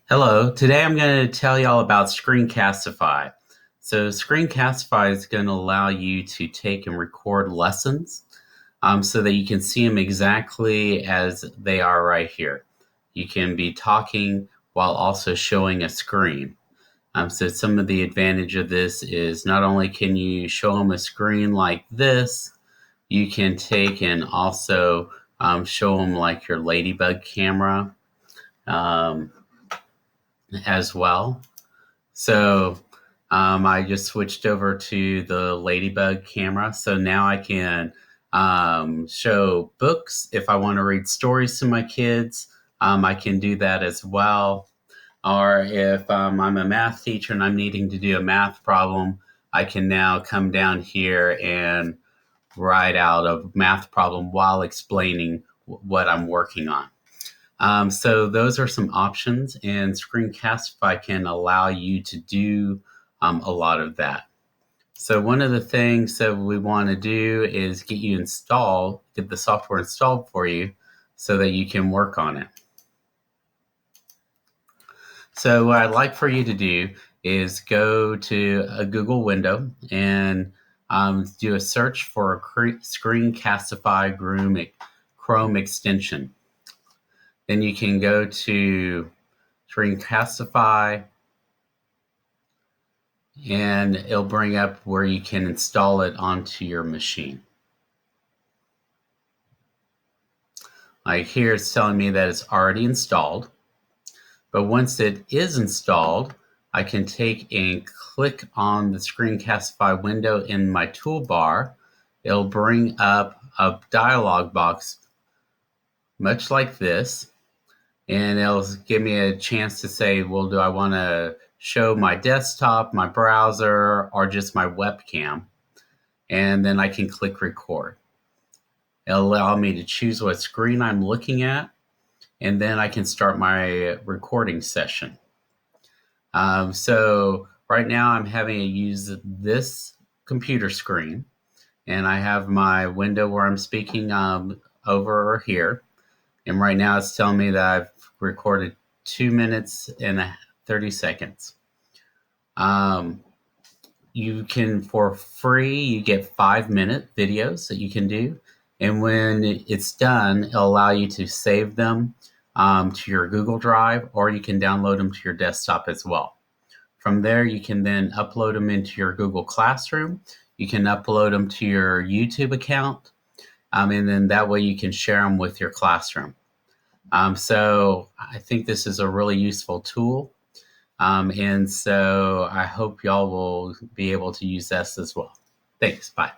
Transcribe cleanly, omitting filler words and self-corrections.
Hello, today I'm going to tell you all about Screencastify. So Screencastify is going to allow you to take and record lessons so that you can see them exactly as they are right here. You can be talking while also showing a screen. So some of the advantage of this is not only can you show them a screen like this, you can take and also show them like your Ladybug camera. Um, as well. So I just switched over to the Ladybug camera. So now I can show books. If I want to read stories to my kids, I can do that as well. Or if I'm a math teacher and I'm needing to do a math problem, I can now come down here and write out a math problem while explaining what I'm working on. So those are some options, and Screencastify can allow you to do a lot of that. So one of the things that we want to do is get the software installed for you so that you can work on it. So what I'd like for you to do is go to a Google window and do a search for a Screencastify Chrome extension. Then you can go to Screencastify, and it'll bring up where you can install it onto your machine. Like here, it's telling me that it's already installed. But once it is installed, I can take and click on the Screencastify window in my toolbar. It'll bring up a dialog box much like this, and it'll give me a chance to say, well, do I want to show my desktop, my browser, or just my webcam? And then I can click record. It'll allow me to choose what screen I'm looking at, and then I can start my recording session. So right now I'm having to use this computer screen, and I have my window where I'm speaking over here. And right now it's telling me that I've recorded 2 minutes and 30 seconds. You can, for free, you get 5-minute videos that you can do. And when it's done, it'll allow you to save them to your Google Drive, or you can download them to your desktop as well. From there, you can then upload them into your Google Classroom. You can upload them to your YouTube account. And then that way you can share them with your classroom. So I think this is a really useful tool. And so I hope y'all will be able to use this as well. Thanks. Bye.